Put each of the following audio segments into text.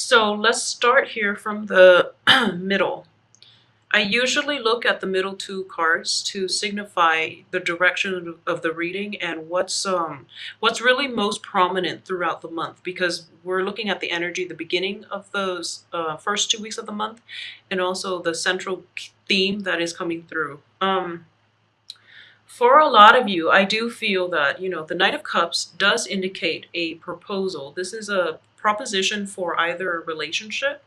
So let's start here from the middle. I usually look at the middle two cards to signify the direction of the reading and what's really most prominent throughout the month, because we're looking at the energy, the beginning of those first 2 weeks of the month, and also the central theme that is coming through. For a lot of you, I do feel that, the Knight of Cups does indicate a proposal. This is a proposition for either a relationship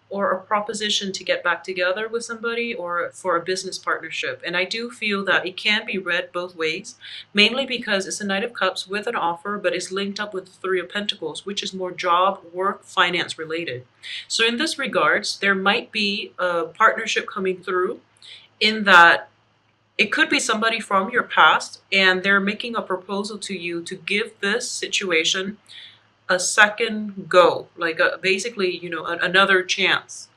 or a proposition to get back together with somebody or for a business partnership. And I do feel that it can be read both ways, mainly because it's a Knight of Cups with an offer, but it's linked up with the Three of Pentacles, which is more job, work, finance related. So in this regards, there might be a partnership coming through in that it could be somebody from your past and they're making a proposal to you to give this situation a second go, like basically, another chance.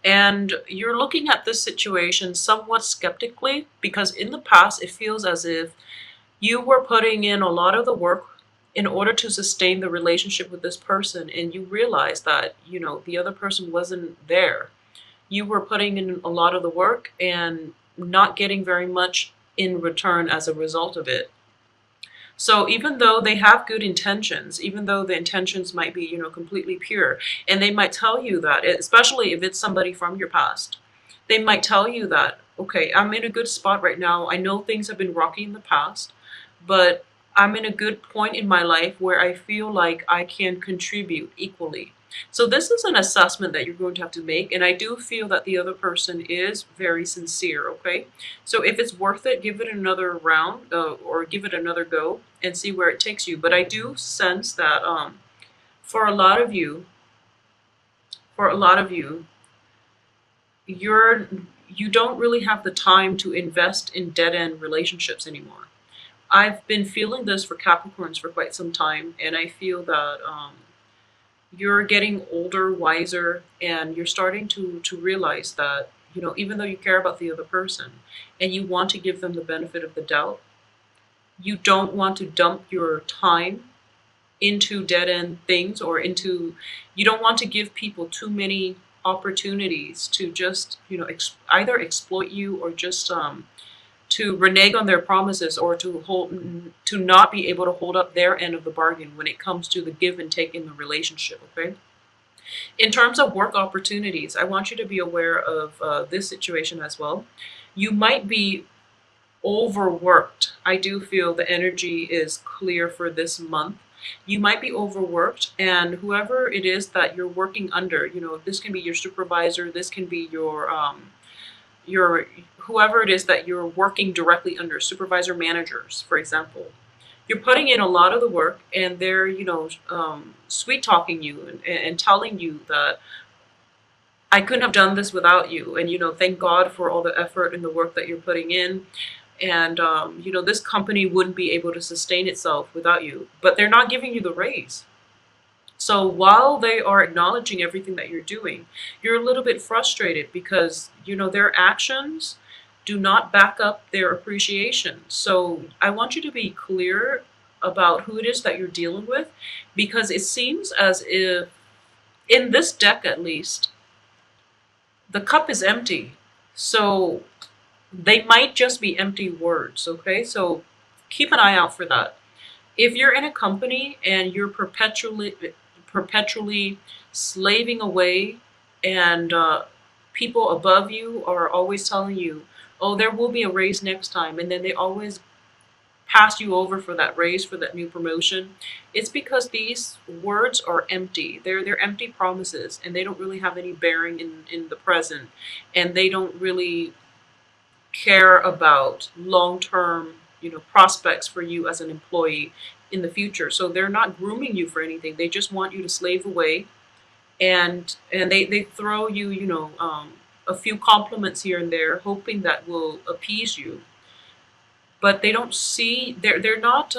And you're looking at this situation somewhat skeptically because in the past it feels as if you were putting in a lot of the work in order to sustain the relationship with this person, and you realize that, the other person wasn't there. You were putting in a lot of the work and not getting very much in return as a result of it. So even though they have good intentions, even though the intentions might be, completely pure, and they might tell you that, especially if it's somebody from your past, they might tell you that, okay, I'm in a good spot right now. I know things have been rocky in the past, but I'm in a good point in my life where I feel like I can contribute equally. So this is an assessment that you're going to have to make, and I do feel that the other person is very sincere, okay? So if it's worth it, give it another round or give it another go and see where it takes you. But I do sense that for a lot of you, for a lot of you, you don't really have the time to invest in dead-end relationships anymore. I've been feeling this for Capricorns for quite some time, and I feel that you're getting older, wiser, and you're starting to realize that, even though you care about the other person and you want to give them the benefit of the doubt, you don't want to dump your time into dead end things or into, you don't want to give people too many opportunities to just, either exploit you or just to renege on their promises or to not be able to hold up their end of the bargain when it comes to the give and take in the relationship. Okay, in terms of work opportunities, I want you to be aware of this situation as well. You might be overworked. I do feel the energy is clear for this month. You might be overworked, and whoever it is that you're working under, this can be your supervisor, this can be your whoever it is that you're working directly under, supervisor, managers, for example. You're putting in a lot of the work, and they're, sweet talking you and telling you that I couldn't have done this without you, and thank God for all the effort and the work that you're putting in. And this company wouldn't be able to sustain itself without you, but they're not giving you the raise. So while they are acknowledging everything that you're doing, you're a little bit frustrated because, their actions do not back up their appreciation. So I want you to be clear about who it is that you're dealing with, because it seems as if, in this deck at least, the cup is empty. So they might just be empty words, okay? So keep an eye out for that. If you're in a company and you're perpetually slaving away, and people above you are always telling you, oh, there will be a raise next time, and then they always pass you over for that raise, for that new promotion, it's because these words are empty. They're empty promises, and they don't really have any bearing in the present, and they don't really care about long-term, prospects for you as an employee in the future. So they're not grooming you for anything. They just want you to slave away, and they throw you, a few compliments here and there, hoping that will appease you. But they don't see, they're not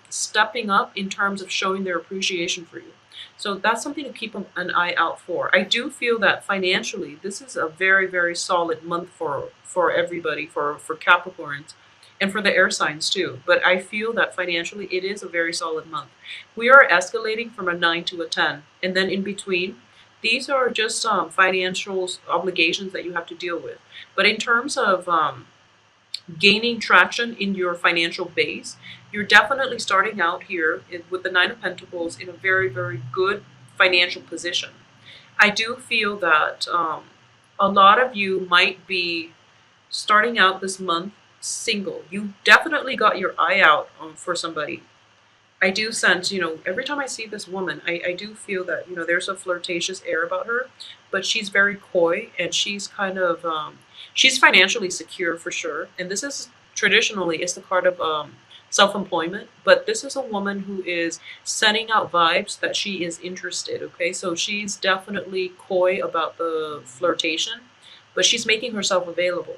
stepping up in terms of showing their appreciation for you. So that's something to keep an eye out for. I do feel that financially, this is a very, very solid month for everybody, for Capricorns, and for the air signs too. But I feel that financially, it is a very solid month. We are escalating from a 9 to a 10, and then in between, These are just financial obligations that you have to deal with. But in terms of gaining traction in your financial base, you're definitely starting out here with the Nine of Pentacles in a very, very good financial position. I do feel that a lot of you might be starting out this month single. You definitely got your eye out for somebody. I do sense, every time I see this woman, I do feel that, there's a flirtatious air about her, but she's very coy and she's kind of, she's financially secure for sure. And this is traditionally, it's the card of self-employment, but this is a woman who is sending out vibes that she is interested, okay? So she's definitely coy about the flirtation, but she's making herself available.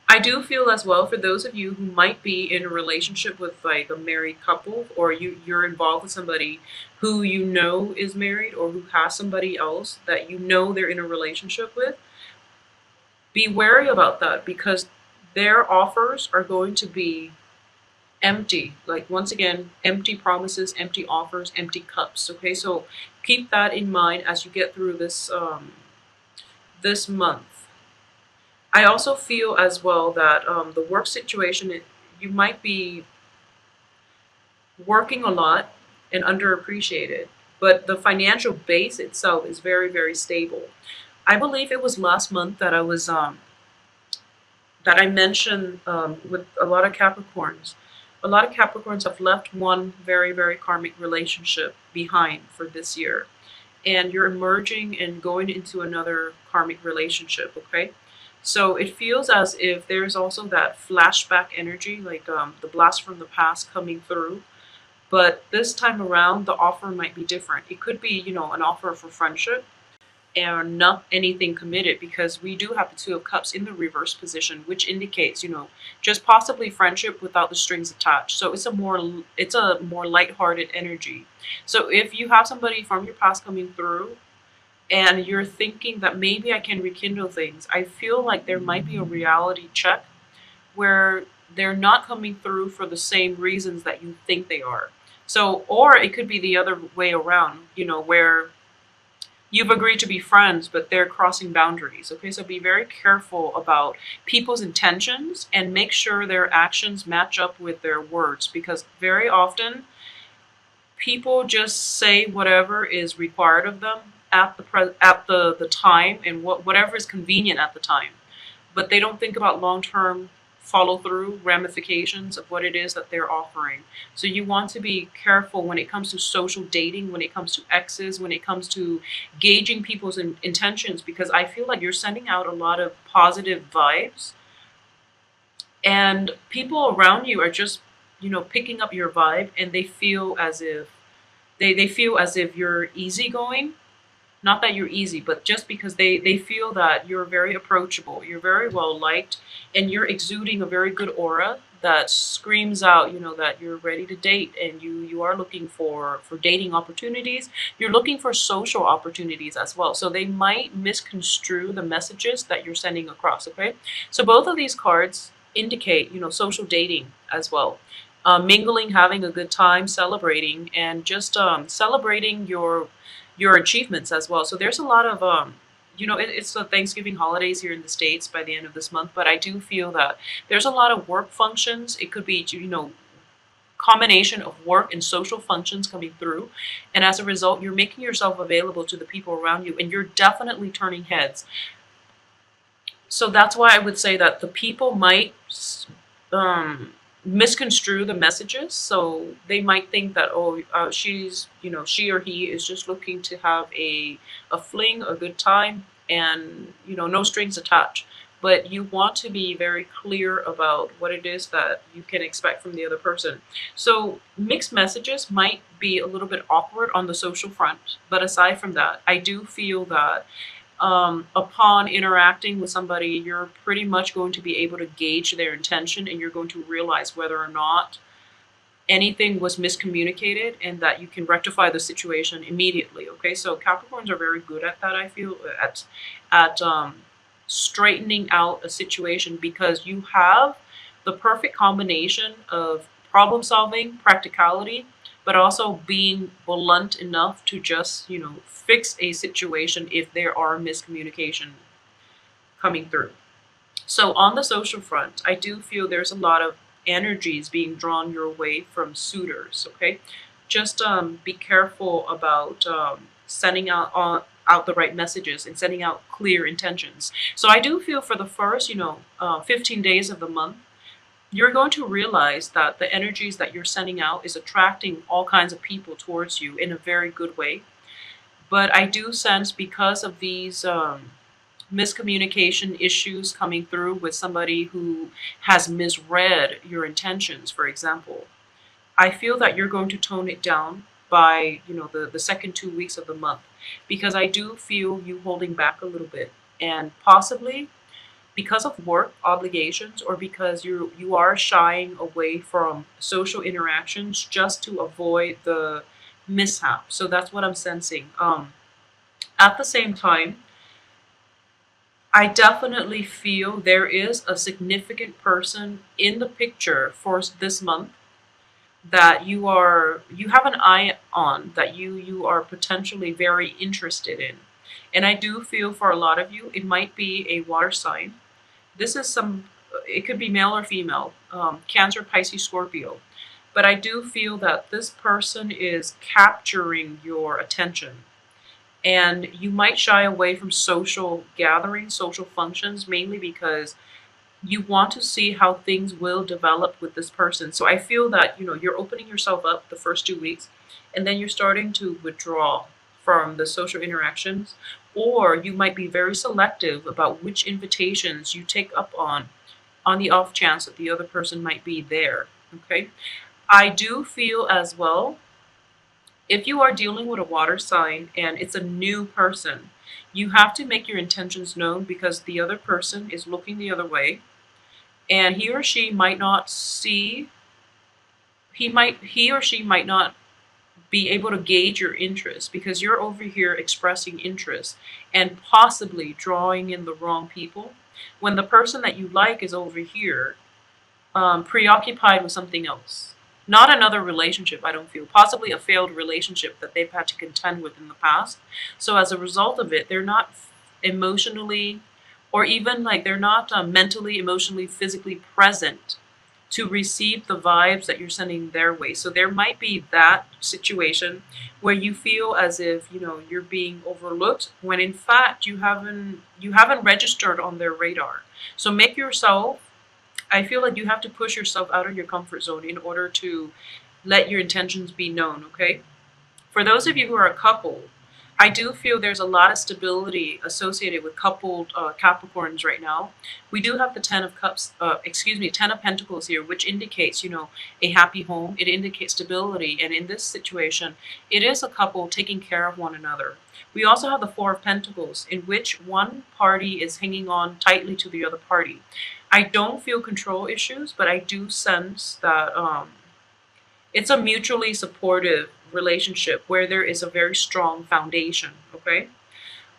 I do feel as well for those of you who might be in a relationship with like a married couple, or you're involved with somebody who you know is married or who has somebody else that you know they're in a relationship with, be wary about that because their offers are going to be empty. Like once again, empty promises, empty offers, empty cups. Okay, so keep that in mind as you get through this month. I also feel as well that the work situation, you might be working a lot and underappreciated, but the financial base itself is very, very stable. I believe it was last month that I mentioned with a lot of Capricorns. A lot of Capricorns have left one very, very karmic relationship behind for this year, and you're emerging and going into another karmic relationship. Okay, so it feels as if there's also that flashback energy, like the blast from the past coming through. But this time around, the offer might be different. It could be, an offer for friendship and not anything committed because we do have the Two of Cups in the reverse position, which indicates, just possibly friendship without the strings attached. So it's a more lighthearted energy. So if you have somebody from your past coming through and you're thinking that maybe I can rekindle things, I feel like there might be a reality check where they're not coming through for the same reasons that you think they are. So, or it could be the other way around, where you've agreed to be friends, but they're crossing boundaries. Okay, so be very careful about people's intentions and make sure their actions match up with their words because very often people just say whatever is required of them at the time and whatever is convenient at the time, but they don't think about long-term follow through ramifications of what it is that they're offering. So you want to be careful when it comes to social dating, when it comes to exes, when it comes to gauging people's intentions, because I feel like you're sending out a lot of positive vibes and people around you are just, picking up your vibe and they feel as if they feel as if you're easygoing, not that you're easy, but just because they feel that you're very approachable, you're very well liked, and you're exuding a very good aura that screams out, that you're ready to date and you are looking for dating opportunities. You're looking for social opportunities as well. So they might misconstrue the messages that you're sending across, okay? So both of these cards indicate, social dating as well. Mingling, having a good time, celebrating, and just celebrating your achievements as well. So there's a lot of it's the Thanksgiving holidays here in the States by the end of this month, but I do feel that there's a lot of work functions. It could be combination of work and social functions coming through, and as a result, you're making yourself available to the people around you, and you're definitely turning heads. So that's why I would say that the people might misconstrue the messages. So they might think that, she or he is just looking to have a fling, a good time, and no strings attached. But you want to be very clear about what it is that you can expect from the other person. So mixed messages might be a little bit awkward on the social front, but aside from that, I do feel that upon interacting with somebody, you're pretty much going to be able to gauge their intention and you're going to realize whether or not anything was miscommunicated and that you can rectify the situation immediately. Okay, so Capricorns are very good at that, I feel, at straightening out a situation because you have the perfect combination of problem solving, practicality, but also being blunt enough to just, fix a situation if there are miscommunication coming through. So on the social front, I do feel there's a lot of energies being drawn your way from suitors. Okay, just be careful about sending out the right messages and sending out clear intentions. So I do feel for the first, 15 days of the month, you're going to realize that the energies that you're sending out is attracting all kinds of people towards you in a very good way. But I do sense because of these miscommunication issues coming through with somebody who has misread your intentions, for example, I feel that you're going to tone it down by, the second 2 weeks of the month, because I do feel you holding back a little bit, and possibly because of work obligations, or because you are shying away from social interactions just to avoid the mishap. So that's what I'm sensing. At the same time, I definitely feel there is a significant person in the picture for this month that you have an eye on, that you are potentially very interested in. And I do feel for a lot of you it might be a water sign. This is some, it could be male or female, Cancer, Pisces, Scorpio. But I do feel that this person is capturing your attention. And you might shy away from social gatherings, social functions, mainly because you want to see how things will develop with this person. So I feel that, you're opening yourself up the first 2 weeks, and then you're starting to withdraw from the social interactions, or you might be very selective about which invitations you take up on the off chance that the other person might be there. Okay. I do feel as well, if you are dealing with a water sign and it's a new person, you have to make your intentions known, because the other person is looking the other way, and he or she might not see, he or she might not be able to gauge your interest, because you're over here expressing interest and possibly drawing in the wrong people, when the person that you like is over here preoccupied with something else. Not another relationship, I don't feel. Possibly a failed relationship that they've had to contend with in the past. So as a result of it, they're not emotionally, or even like they're not mentally, emotionally, physically present to receive the vibes that you're sending their way. So there might be that situation where you feel as if, you're being overlooked, when in fact you haven't registered on their radar. So make yourself, I feel like you have to push yourself out of your comfort zone in order to let your intentions be known, okay? For those of you who are a couple, I do feel there's a lot of stability associated with coupled Capricorns right now. We do have the Ten of Cups, Ten of Pentacles here, which indicates, a happy home. It indicates stability. And in this situation, it is a couple taking care of one another. We also have the Four of Pentacles, in which one party is hanging on tightly to the other party. I don't feel control issues, but I do sense that it's a mutually supportive relationship where there is a very strong foundation. Okay.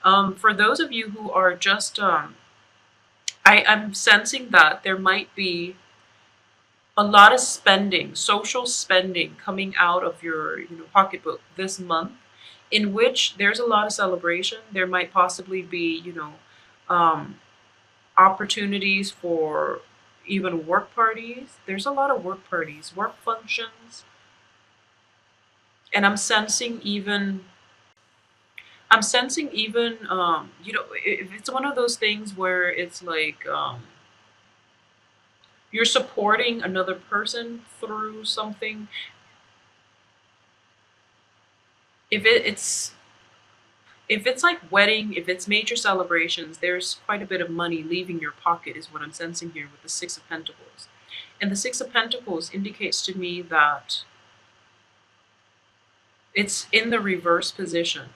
For those of you who are just, I'm sensing that there might be a lot of spending, social spending coming out of your, pocketbook this month, in which there's a lot of celebration. There might possibly be, um, opportunities for even work parties. There's a lot of work parties, work functions, and I'm sensing even if it's one of those things where it's like you're supporting another person through something. If it's like wedding, if it's major celebrations, there's quite a bit of money leaving your pocket, is what I'm sensing here with the Six of Pentacles. And the Six of Pentacles indicates to me that it's in the reverse position.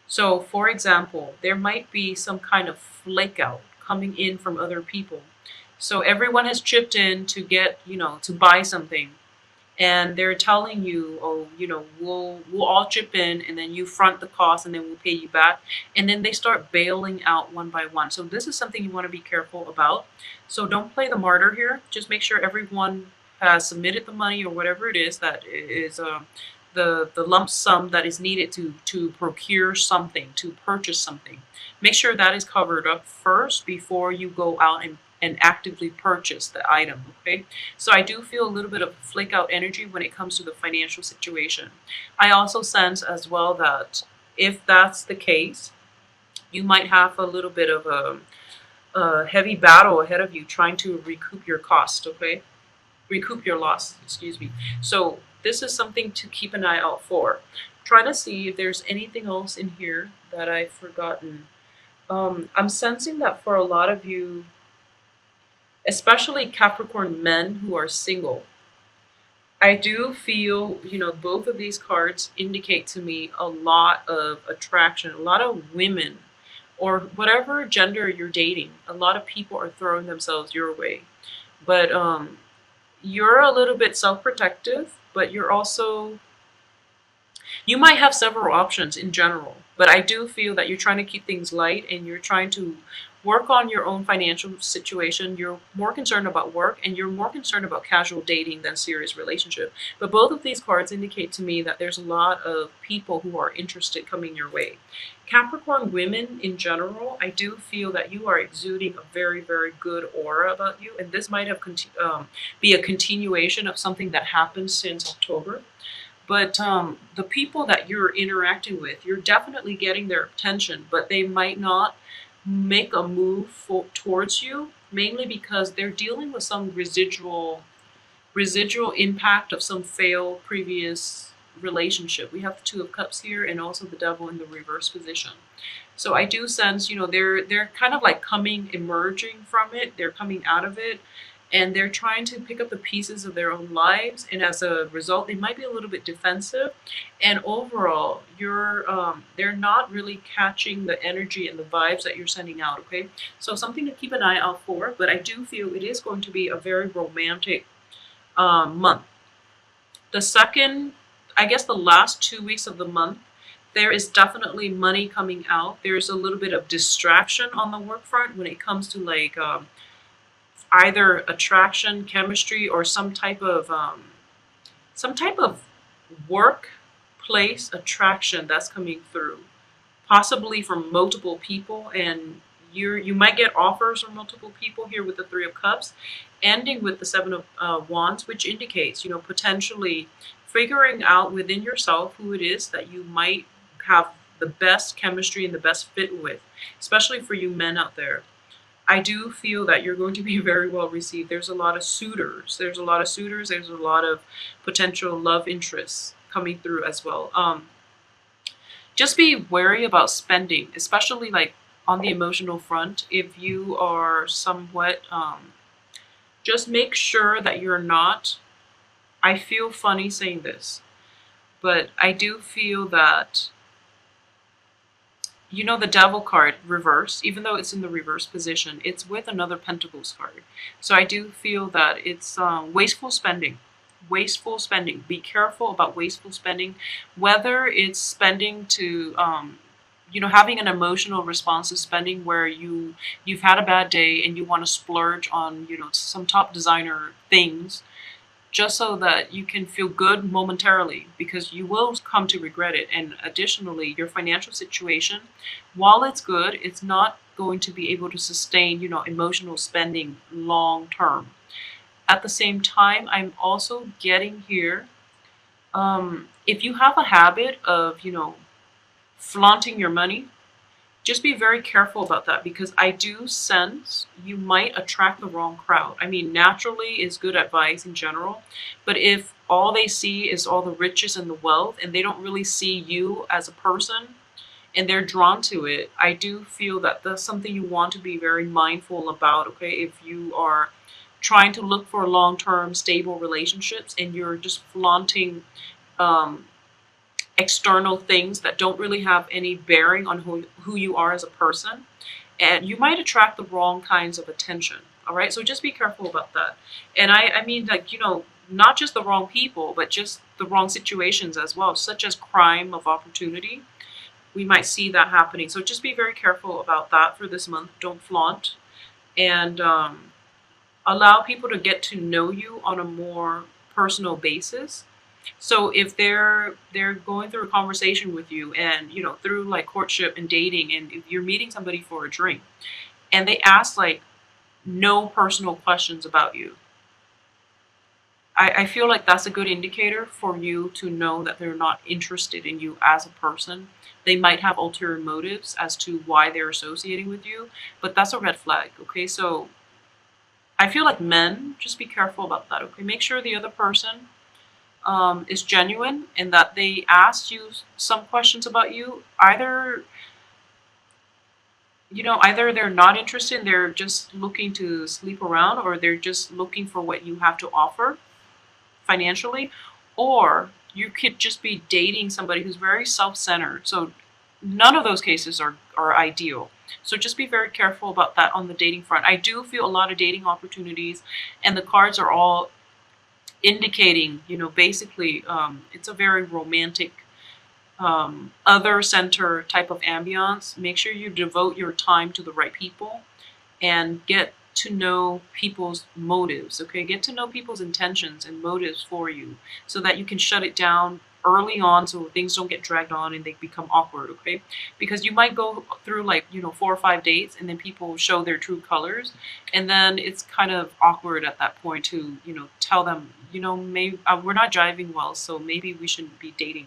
So, for example, there might be some kind of flake out coming in from other people. So everyone has chipped in to get, to buy something, and they're telling you, oh, we'll all chip in, and then you front the cost, and then we'll pay you back. And then they start bailing out one by one. So this is something you want to be careful about. So don't play the martyr here. Just make sure everyone has submitted the money, or whatever it is that is the lump sum that is needed to procure something, to purchase something. Make sure that is covered up first before you go out and actively purchase the item. Okay, so I do feel a little bit of flake out energy when it comes to the financial situation. I also sense as well that if that's the case, you might have a little bit of a heavy battle ahead of you trying to recoup your cost. Okay, recoup your loss, excuse me. So this is something to keep an eye out for. Try to see if there's anything else in here that I've forgotten. I'm sensing that for a lot of you, especially Capricorn men who are single, I do feel, both of these cards indicate to me a lot of attraction, a lot of women, or whatever gender you're dating. A lot of people are throwing themselves your way. But you're a little bit self-protective, but you're also, you might have several options in general, but I do feel that you're trying to keep things light and you're trying to work on your own financial situation. You're more concerned about work and you're more concerned about casual dating than serious relationship. But both of these cards indicate to me that there's a lot of people who are interested coming your way. Capricorn women in general, I do feel that you are exuding a very, very good aura about you. And this might have be a continuation of something that happened since October. But the people that you're interacting with, you're definitely getting their attention, but they might not make a move towards you, mainly because they're dealing with some residual impact of some failed previous relationship. We have the Two of Cups here and also the Devil in the reverse position. So I do sense, they're kind of like emerging from it. They're coming out of it and they're trying to pick up the pieces of their own lives. And as a result, they might be a little bit defensive. And overall, they're not really catching the energy and the vibes that you're sending out. Okay, so something to keep an eye out for. But I do feel it is going to be a very romantic month. The second, I guess, the last 2 weeks of the month, there is definitely money coming out. There's a little bit of distraction on the work front when it comes to like either attraction, chemistry, or some type of workplace attraction that's coming through, possibly from multiple people, and you might get offers from multiple people here with the Three of Cups, ending with the Seven of Wands, which indicates, potentially figuring out within yourself who it is that you might have the best chemistry and the best fit with, especially for you men out there. I do feel that you're going to be very well received. There's a lot of suitors. There's a lot of suitors. There's a lot of potential love interests coming through as well. Just be wary about spending, especially like on the emotional front. If you are somewhat, just make sure that you're not, I feel funny saying this, but I do feel that, the Devil card reverse, even though it's in the reverse position, it's with another Pentacles card. So I do feel that it's wasteful spending. Wasteful spending. Be careful about wasteful spending, whether it's spending to, having an emotional response to spending where you've had a bad day and you want to splurge on, some top designer things, just so that you can feel good momentarily, because you will come to regret it. And additionally, your financial situation, while it's good, it's not going to be able to sustain, emotional spending long term. At the same time, I'm also getting here, if you have a habit of, flaunting your money, just be very careful about that, because I do sense you might attract the wrong crowd. I mean, naturally is good advice in general, but if all they see is all the riches and the wealth and they don't really see you as a person and they're drawn to it, I do feel that that's something you want to be very mindful about, okay? If you are trying to look for long-term stable relationships and you're just flaunting external things that don't really have any bearing on who you are as a person, and you might attract the wrong kinds of attention. All right, so just be careful about that. And I mean, like, not just the wrong people, but just the wrong situations as well, such as crime of opportunity. We might see that happening. So just be very careful about that for this month. Don't flaunt, and allow people to get to know you on a more personal basis. So if they're going through a conversation with you, and through like courtship and dating, and if you're meeting somebody for a drink and they ask like no personal questions about you, I feel like that's a good indicator for you to know that they're not interested in you as a person. They might have ulterior motives as to why they're associating with you, but that's a red flag. Okay, so I feel like men, just be careful about that. Okay, make sure the other person is genuine and that they ask you some questions about you. Either they're not interested, they're just looking to sleep around, or they're just looking for what you have to offer financially, or you could just be dating somebody who's very self-centered. So none of those cases are ideal. So just be very careful about that on the dating front. I do feel a lot of dating opportunities, and the cards are all indicating, basically, it's a very romantic, other center type of ambiance. Make sure you devote your time to the right people and get to know people's motives. Okay, get to know people's intentions and motives for you, so that you can shut it down early on, so things don't get dragged on and they become awkward. Okay, because you might go through like 4 or 5 dates, and then people show their true colors, and then it's kind of awkward at that point to tell them, maybe we're not jiving well, so maybe we shouldn't be dating